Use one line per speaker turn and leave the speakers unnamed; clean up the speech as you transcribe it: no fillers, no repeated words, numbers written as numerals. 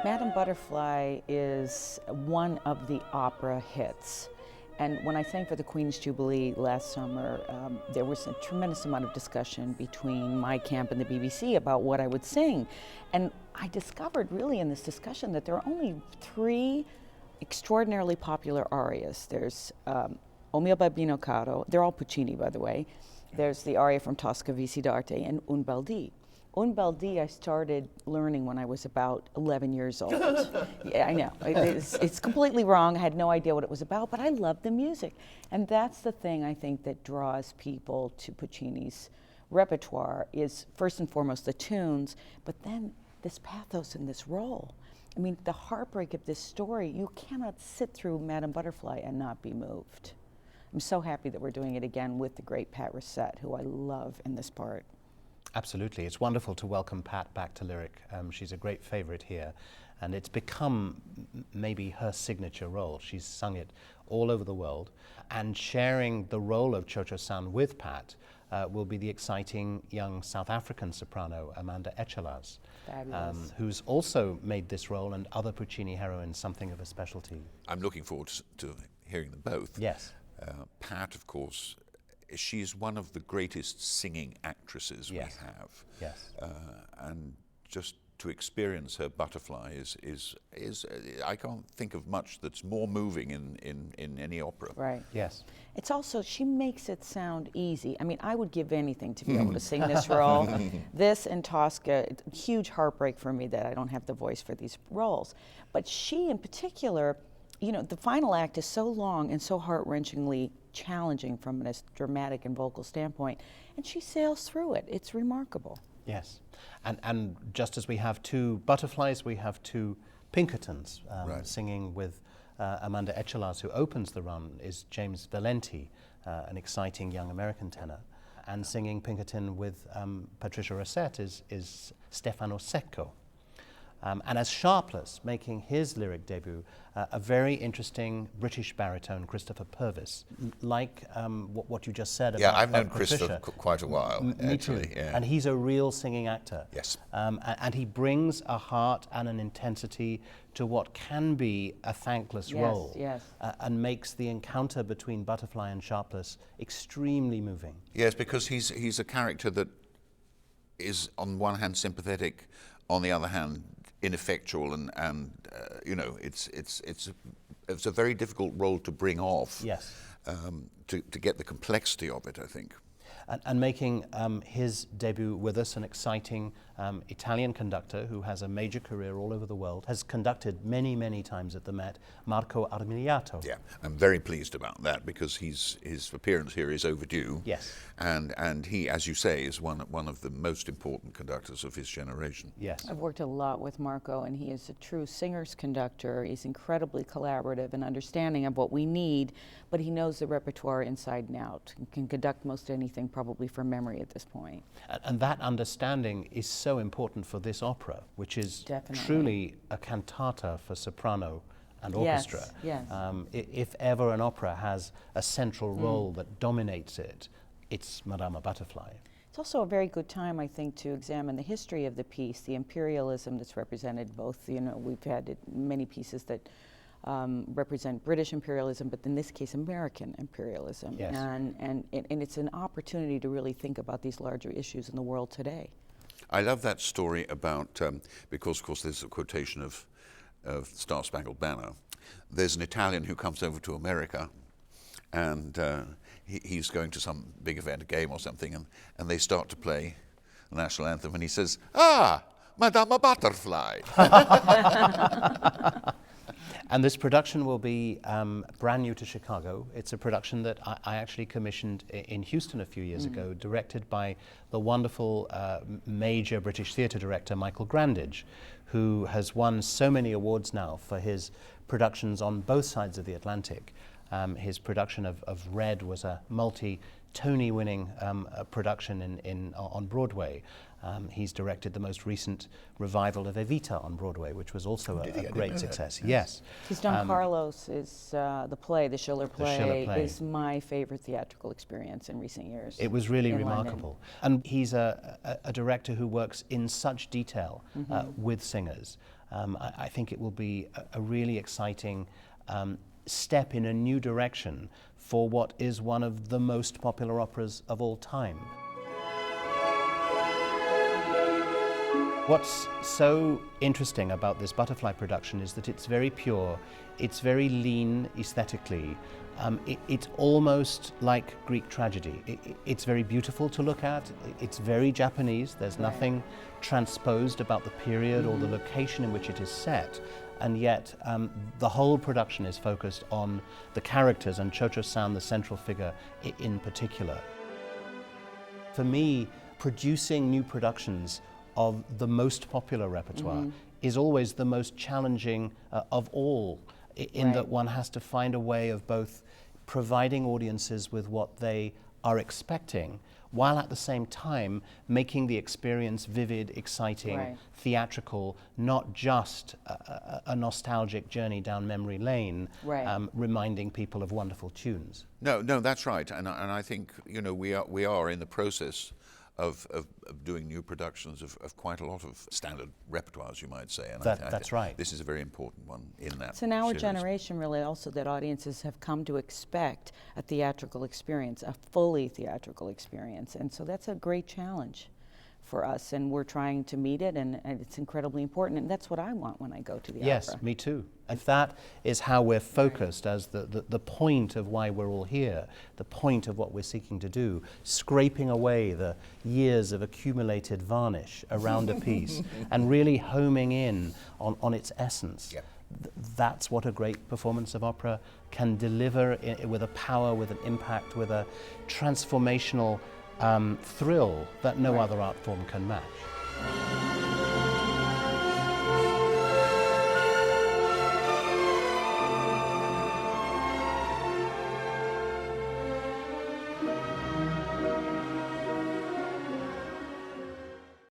Madame Butterfly is one of the opera hits. And when I sang for the Queen's Jubilee last summer, there was a tremendous amount of discussion between my camp and the BBC about what I would sing. And I discovered really in this discussion that there are only three extraordinarily popular arias. There's O mio babbino caro, they're all Puccini, by the way. There's the aria from Tosca Visi d'Arte and Un bel dì. Un bel dì I started learning when I was about 11 years old. Yeah, I know, it's completely wrong. I had no idea what it was about, but I loved the music. And that's the thing I think that draws people to Puccini's repertoire is first and foremost the tunes, but then this pathos in this role. I mean, the heartbreak of this story, you cannot sit through Madame Butterfly and not be moved. I'm so happy that we're doing it again with the great Pat Racette, who I love in this part.
Absolutely. It's wonderful to welcome Pat back to Lyric. She's a great favorite here, and it's become maybe her signature role. She's sung it all over the world, and sharing the role of Cho-Cho-san with Pat will be the exciting young South African soprano, Amanda Echalaz, who's also made this role and other Puccini heroines something of a specialty.
I'm looking forward to hearing them both.
Yes.
Pat, of course, she's one of the greatest singing actresses we have.
Yes.
And just to experience her Butterfly is I can't think of much that's more moving in any opera.
Right.
Yes.
It's also, she makes it sound easy. I mean, I would give anything to be able to sing this role. This and Tosca, huge heartbreak for me that I don't have the voice for these roles. But she in particular, you know, the final act is so long and so heart-wrenchingly challenging from a dramatic and vocal standpoint, and she sails through it. It's remarkable.
Yes, and just as we have two butterflies, we have two Pinkertons. Singing with Amanda Echalaz, who opens the run, is James Valenti, an exciting young American tenor. And singing Pinkerton with Patricia Racette is Stefano Secco. And as Sharpless, making his lyric debut, a very interesting British baritone, Christopher Purvis, like what you just said about
I've known
Patricia.
Chris for quite a while,
Me
actually.
too.
Yeah.
And he's a real singing actor.
Yes.
And he brings a heart and an intensity to what can be a thankless role.
Yes.
And makes the encounter between Butterfly and Sharpless extremely moving.
Yes, because he's a character that is on one hand sympathetic, on the other hand ineffectual, and you know, it's a very difficult role to bring off.
Yes.
To get the complexity of it, I think.
And making his debut with us, an exciting Italian conductor who has a major career all over the world, has conducted many, many times at the Met, Marco Armiliato.
Yeah, I'm very pleased about that because his appearance here is overdue.
Yes.
And he, as you say, is one of the most important conductors of his generation.
Yes.
I've worked a lot with Marco, and he is a true singer's conductor. He's incredibly collaborative and understanding of what we need, but he knows the repertoire inside and out and can conduct most anything probably from memory at this point.
And that understanding is so important for this opera, which is
Definitely.
truly a cantata for soprano and orchestra.
Yes.
If ever an opera has a central role that dominates it, it's Madama Butterfly.
It's also a very good time, I think, to examine the history of the piece, the imperialism that's represented both, you know, we've had many pieces that represent British imperialism, but in this case, American imperialism.
Yes.
And it's an opportunity to really think about these larger issues in the world today.
I love that story about, because of course there's a quotation of Star Spangled Banner. There's an Italian who comes over to America and he's going to some big event, a game or something, and they start to play the national anthem and he says, "Ah, Madama Butterfly."
And this production will be brand new to Chicago. It's a production that I actually commissioned in Houston a few years ago, directed by the wonderful major British theatre director Michael Grandage, who has won so many awards now for his productions on both sides of the Atlantic. His production of Red was a multi-Tony-winning production on Broadway. He's directed the most recent revival of Evita on Broadway, which was also a great success. Yes.
He's done Carlos, is the play, the Schiller play, is my favorite theatrical experience in recent years.
It was really remarkable. And he's a director who works in such detail with singers. I think it will be a really exciting step in a new direction for what is one of the most popular operas of all time. What's so interesting about this Butterfly production is that it's very pure, it's very lean aesthetically, it's almost like Greek tragedy. It's very beautiful to look at, it's very Japanese, there's nothing transposed about the period or the location in which it is set, and yet the whole production is focused on the characters and Cho-Cho-san, the central figure in particular. For me, producing new productions of the most popular repertoire is always the most challenging of all, in that one has to find a way of both providing audiences with what they are expecting, while at the same time making the experience vivid, exciting, theatrical, not just a nostalgic journey down memory lane, reminding people of wonderful tunes.
No, that's right, and I think, you know, we are in the process of doing new productions of quite a lot of standard repertoires, you might say. And
that's right.
This is a very important one in that
It's in our
series.
generation, really, also, that audiences have come to expect a theatrical experience, a fully theatrical experience. And so that's a great challenge for us, and we're trying to meet it, and it's incredibly important, and that's what I want when I go to the opera.
Yes, me too. If that is how we're focused as the point of why we're all here, the point of what we're seeking to do, scraping away the years of accumulated varnish around a piece and really homing in on its essence. That's what a great performance of opera can deliver with a power, with an impact, with a transformational thrill that no other art form can match.